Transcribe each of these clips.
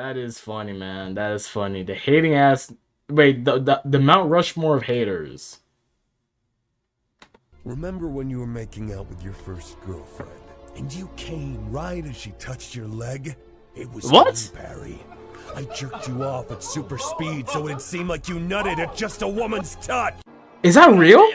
That is funny, man. That is funny. The hating ass. Wait, the Mount Rushmore of haters. Remember when you were making out with your first girlfriend, and you came right as she touched your leg? It was What? me, Barry. I jerked you off at super speed so it'd seem like you nutted at just a woman's touch. Is that real?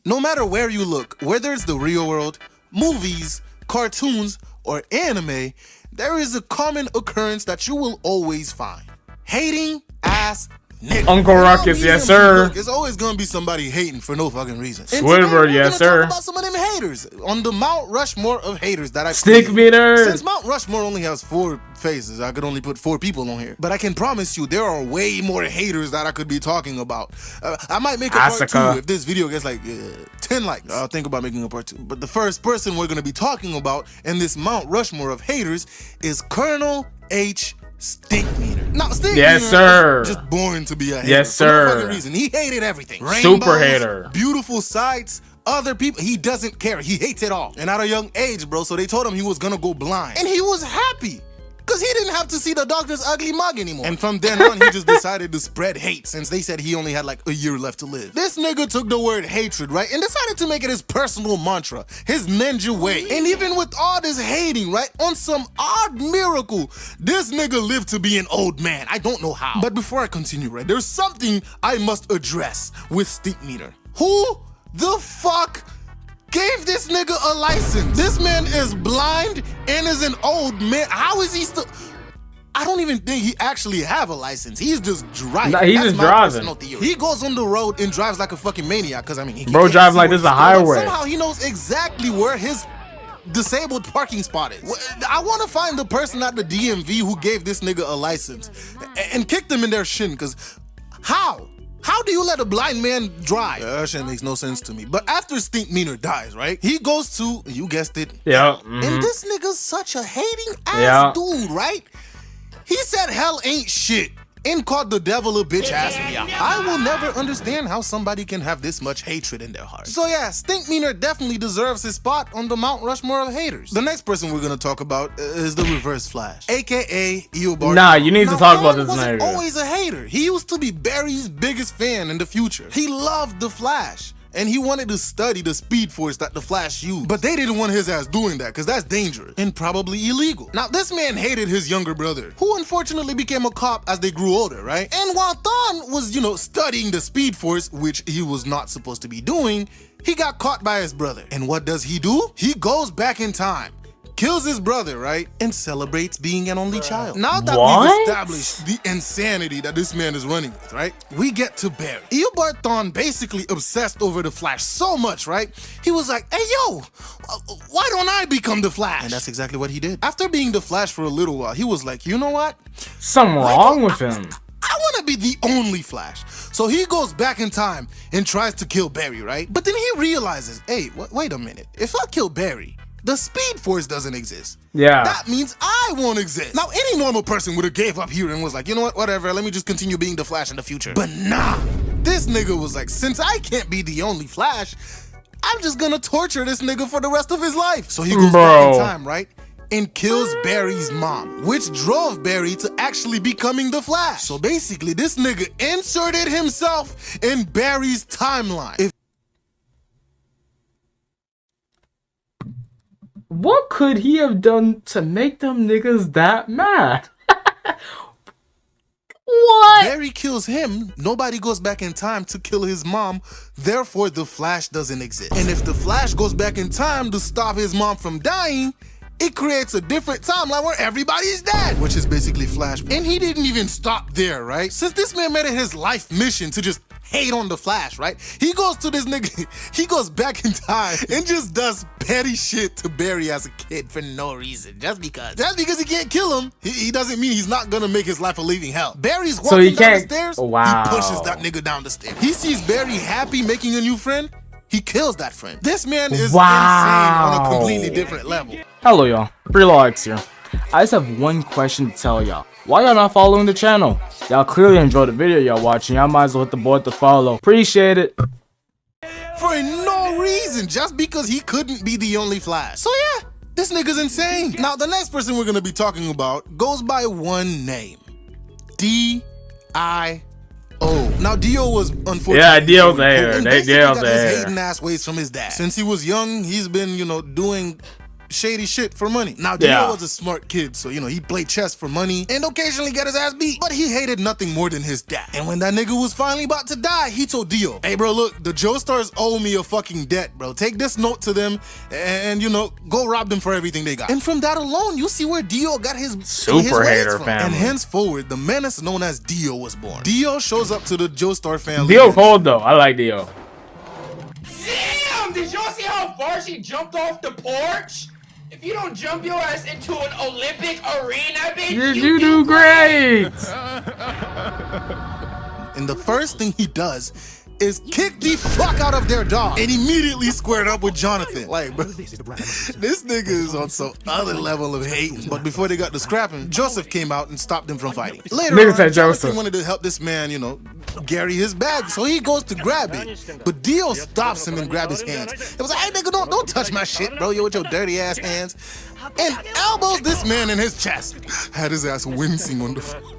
No matter where you look, whether it's the real world, movies, cartoons, or anime, there is a common occurrence that you will always find. Hating ass nigga. Uncle Ruckus, yes sir. There's always gonna be somebody hating for no fucking reason. Squidward, yes sir. Talk about some of them haters on the Mount Rushmore of haters that I Stick meter. Since Mount Rushmore only has 4 faces, I could only put 4 people on here. But I can promise you there are way more haters that I could be talking about. I might make a part 2 if this video gets like 10 likes. I'll think about making a part 2. But the first person we're gonna be talking about in this Mount Rushmore of haters is Colonel H. Stink meter. Now, Stink yes, meter sir. is just born to be a hater. Yes, for no sir. fucking reason. He hated everything. Super Rainbows, hater. Beautiful sights, other people. He doesn't care. He hates it all. And at a young age, bro, so they told him he was gonna go blind. And he was happy. Because he didn't have to see the doctor's ugly mug anymore. And from then on, he just decided to spread hate since they said he only had like a year left to live. This nigga took the word hatred, right? And decided to make it his personal mantra, his ninja way. And even with all this hating, right? On some odd miracle, this nigga lived to be an old man. I don't know how. But before I continue, right? There's something I must address with Stink Meter. Who the fuck gave this nigga a license? This man is blind and is an old man. How is he still? I don't even think he actually have a license. He's just driving. Nah, he's just driving. He goes on the road and drives like a fucking maniac. Cause I mean, bro driving like this is a highway. Somehow he knows exactly where his disabled parking spot is. I want to find the person at the DMV who gave this nigga a license and kick them in their shin. Cause how? How do you let a blind man drive? That shit makes no sense to me. But after Stink Meter dies, right? He goes to, you guessed it. Yeah. And this nigga's such a hating ass dude, right? He said hell ain't shit and called the devil a bitch ass. I will never understand how somebody can have this much hatred in their heart. So yeah, Stink Meter definitely deserves his spot on the Mount Rushmore of haters. The next person we're gonna talk about is the Reverse Flash, aka Eobard. Nah, you need to talk about this wasn't nigga. Always a hater. He used to be Barry's biggest fan in the future. He loved the Flash. And he wanted to study the speed force that the Flash used. But they didn't want his ass doing that, because that's dangerous and probably illegal. Now, this man hated his younger brother, who unfortunately became a cop as they grew older, right? And while Thawne was, studying the speed force, which he was not supposed to be doing, he got caught by his brother. And what does he do? He goes back in time, kills his brother, right? And celebrates being an only child. Now that we've established the insanity that this man is running with, right? We get to Barry. Eobard Thawne basically obsessed over the Flash so much, right? He was like, hey, yo, why don't I become the Flash? And that's exactly what he did. After being the Flash for a little while, he was like, you know what? Something wrong with him. I want to be the only Flash. So he goes back in time and tries to kill Barry, right? But then he realizes, hey, wait a minute. If I kill Barry, the Speed Force doesn't exist. Yeah. That means I won't exist. Now, any normal person would have gave up here and was like, you know what, whatever, let me just continue being the Flash in the future. But nah, this nigga was like, since I can't be the only Flash, I'm just gonna torture this nigga for the rest of his life. So he goes back in time, right? And kills Barry's mom, which drove Barry to actually becoming the Flash. So basically, this nigga inserted himself in Barry's timeline. What could he have done to make them niggas that mad? What? Barry kills him, nobody goes back in time to kill his mom, therefore the Flash doesn't exist. And if the Flash goes back in time to stop his mom from dying, it creates a different timeline where everybody's dead, which is basically Flash. And he didn't even stop there, right? Since this man made it his life mission to just hate on the Flash, right? He goes to this nigga, he goes back in time and just does petty shit to Barry as a kid for no reason. Just because he can't kill him, he doesn't mean he's not gonna make his life a living hell. Barry's walking down the stairs, wow. He pushes that nigga down the stairs. He sees Barry happy making a new friend, he kills that friend. This man is insane on a completely different level. Hello y'all, FreeLawX here. I just have one question to tell y'all. Why y'all not following the channel? Y'all clearly enjoyed the video y'all watching. Y'all might as well hit the board to follow. Appreciate it. For no reason, just because he couldn't be the only Flash. So yeah, This nigga's insane. Now, the next person we're gonna be talking about goes by one name. D.I.O. Now, Dio was unfortunately... Yeah, Dio's a hater. And Dio's basically a got his hater. hating ass ways from his dad. Since he was young, he's been, you know, doing shady shit for money. Now, Dio was a smart kid, so, you know, he played chess for money and occasionally get his ass beat, but he hated nothing more than his dad. And when that nigga was finally about to die, he told Dio, hey, bro, look, the Joestars owe me a fucking debt, bro. Take this note to them and, you know, go rob them for everything they got. And from that alone, you see where Dio got his super hater family. And henceforward, the menace known as Dio was born. Dio shows up to the Joestar family. Dio cold, though. I like Dio. Damn! Did y'all see how far she jumped off the porch? If you don't jump your ass into an Olympic arena, bitch, you do great. And the first thing he does is kick the fuck out of their dog and immediately squared up with Jonathan. Like, bro, this nigga is on some other level of hate. But before they got to scrapping, Joseph came out and stopped them from fighting. Later on, said Jonathan Joseph wanted to help this man, you know, carry his bag, so he goes to grab it. But Dio stops him and grabs his hands. It was like, hey nigga, don't touch my shit, bro. You with your dirty ass hands. And elbows this man in his chest. Had his ass wincing on the floor.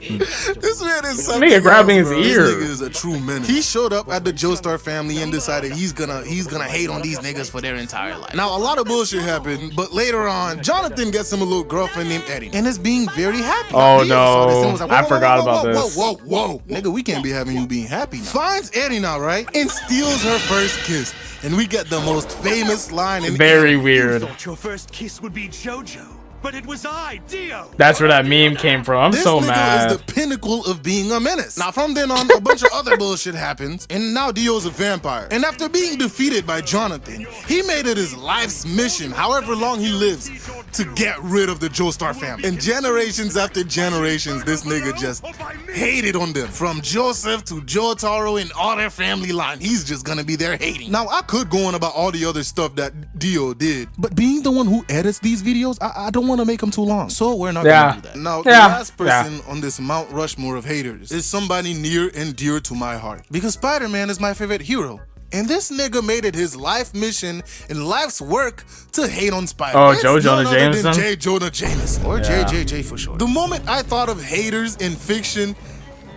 This man is something nigga grabbing his else, ear. This nigga is a true menace. He showed up at the Joestar family and decided he's gonna hate on these niggas for their entire life. Now, a lot of bullshit happened, but later on, Jonathan gets him a little girlfriend named Eddie and is being very happy. Oh Dio saw this and no, was like, I forgot about this. Whoa, nigga, we can't be having you being happy now. Finds Eddie now, right? And steals her first kiss. And we get the most famous line in Very weird. You thought your first kiss would be JoJo, but it was I, Dio. That's where that meme came from. I'm so This nigga mad. is the pinnacle of being a menace. Now, from then on, a bunch of other bullshit happens, and now Dio's a vampire. And after being defeated by Jonathan, he made it his life's mission, however long he lives, to get rid of the Joestar family. And generations after generations, this nigga just hated on them. From Joseph to Jotaro and all their family line, he's just gonna be there hating. Now, I could go on about all the other stuff that Dio did, but being the one who edits these videos, I don't want to make them too long, so we're not gonna do that. Now, the last person on this Mount Rushmore of haters is somebody near and dear to my heart, because Spider-Man is my favorite hero. And this nigga made it his life mission and life's work to hate on Spider-Man. Oh, Joe Jonah Jameson? J. Jonah Jameson. Or JJJ for sure. The moment I thought of haters in fiction,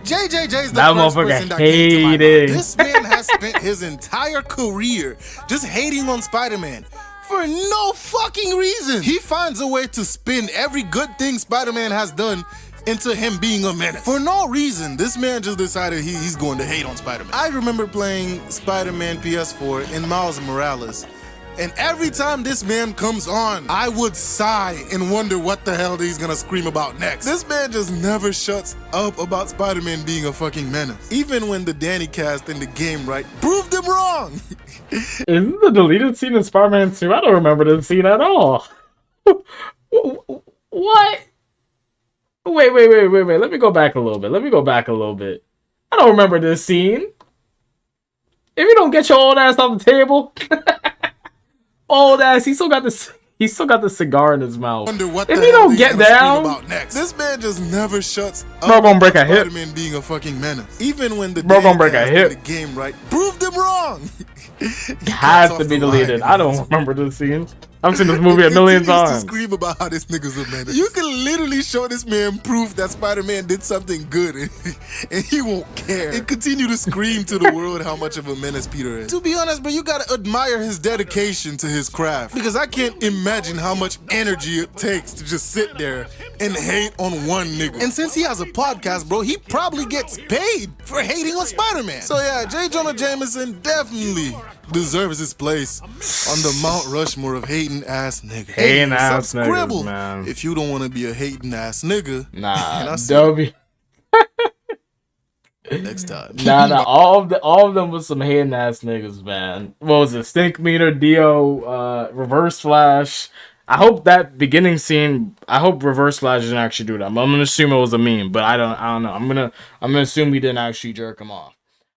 JJJ is the first person that came to my mind. This man has spent his entire career just hating on Spider-Man for no fucking reason. He finds a way to spin every good thing Spider-Man has done into him being a menace. For no reason, this man just decided he's going to hate on Spider-Man. I remember playing Spider-Man PS4 in Miles Morales, and every time this man comes on, I would sigh and wonder what the hell he's gonna scream about next. This man just never shuts up about Spider-Man being a fucking menace. Even when the Danny cast in the game, right, proved him wrong. Isn't the deleted scene in Spider-Man 2? I don't remember this scene at all. What? Wait. Let me go back a little bit. I don't remember this scene. If you don't get your old ass off the table, old ass, he still got the cigar in his mouth. If you don't get down, this man just never shuts up. Bro gonna break a hip. Spider-Man being a fucking menace. Even when the Bro gonna break a hip. in the game, right, proved him wrong. Has to be deleted. I don't remember this scene. I've seen this movie a million times. To scream about how this nigga's a menace. You can literally show this man proof that Spider-Man did something good, and he won't care. And continue to scream to the world how much of a menace Peter is. To be honest, bro, you gotta admire his dedication to his craft, because I can't imagine how much energy it takes to just sit there and hate on one nigga. And since he has a podcast, bro, he probably gets paid for hating on Spider-Man. So yeah, J. Jonah Jameson definitely deserves his place on the Mount Rushmore of hating ass niggas. Hating ass niggas, man. If you don't want to be a hating ass nigga, nah, W. Next time. Nah, all of them was some hating ass niggas, man. What was it? Stink Meter, Dio, Reverse Flash. I hope that beginning scene. I hope Reverse Flash didn't actually do that. I'm gonna assume it was a meme, but I don't know. I'm gonna assume he didn't actually jerk him off.